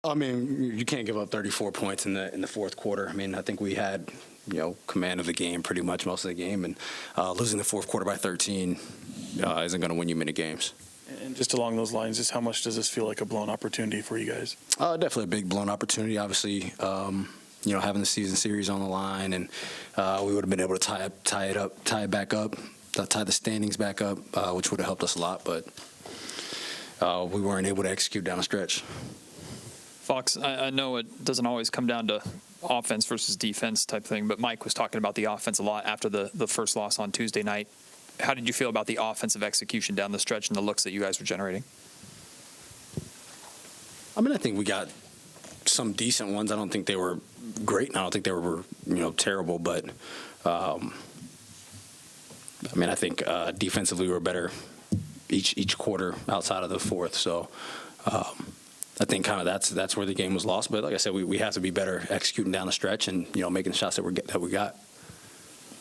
I mean, you can't give up 34 points in the fourth quarter. I mean, I think we had, command of the game pretty much most of the game, and losing the fourth quarter by 13 isn't going to win you many games. And just along those lines, just how much does this feel like a blown opportunity for you guys? Definitely a big blown opportunity. Obviously, having the season series on the line, and we would have been able to tie it back up, tie the standings back up, which would have helped us a lot. But we weren't able to execute down the stretch. Fox, I know it doesn't always come down to offense versus defense type thing, but Mike was talking about the offense a lot after the first loss on Tuesday night. How did you feel about the offensive execution down the stretch and the looks that you guys were generating? I mean, I think we got some decent ones. I don't think they were great, and I don't think they were, terrible. But, I mean, I think defensively we were better each quarter outside of the fourth. So I think kind of that's where the game was lost. But like I said, we have to be better executing down the stretch and, making the shots that we got.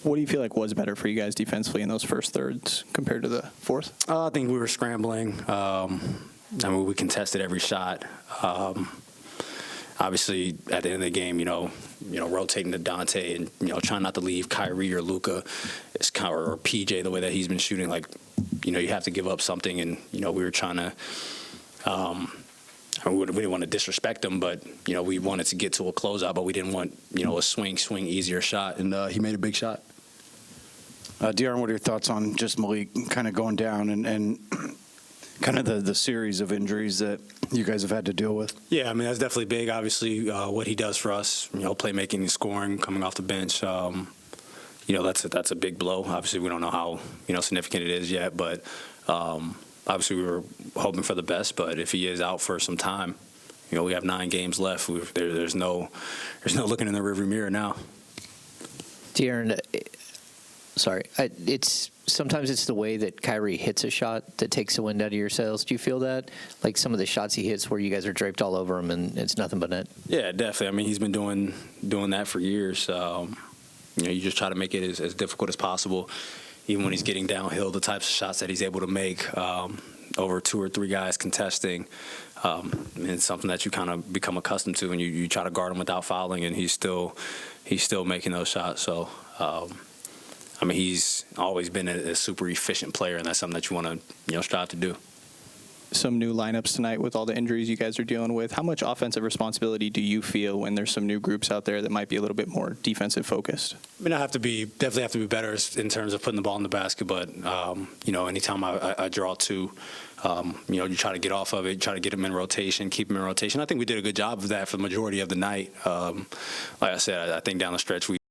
What do you feel like was better for you guys defensively in those first thirds compared to the fourth? I think we were scrambling. I mean, we contested every shot. Obviously, at the end of the game, rotating to Dante and trying not to leave Kyrie or Luka, or PJ the way that he's been shooting. Like, you have to give up something, and we were trying to. We didn't want to disrespect him, but we wanted to get to a closeout, but we didn't want a swing easier shot, and he made a big shot. De'Aaron, what are your thoughts on just Malik kind of going down and kind of the series of injuries that you guys have had to deal with? Yeah, I mean, that's definitely big. Obviously, what he does for us, playmaking and scoring, coming off the bench, that's a big blow. Obviously, we don't know how significant it is yet, but obviously we were hoping for the best. But if he is out for some time, we have 9 games left. There's no looking in the rearview mirror now. De'Aaron, sometimes it's the way that Kyrie hits a shot that takes the wind out of your sails. Do you feel that? Like some of the shots he hits where you guys are draped all over him and it's nothing but net? Yeah, definitely. I mean, he's been doing that for years. You just try to make it as difficult as possible. Even when he's getting downhill, the types of shots that he's able to make over 2 or 3 guys contesting, it's something that you kind of become accustomed to, and you try to guard him without fouling, and he's still making those shots. So, I mean, he's always been a super efficient player, and that's something that you want to strive to do. Some new lineups tonight with all the injuries you guys are dealing with. How much offensive responsibility do you feel when there's some new groups out there that might be a little bit more defensive focused? I mean, definitely have to be better in terms of putting the ball in the basket. But anytime I draw 2, you try to get off of it, try to get them in rotation, keep them in rotation. I think we did a good job of that for the majority of the night. Like I said, I think down the stretch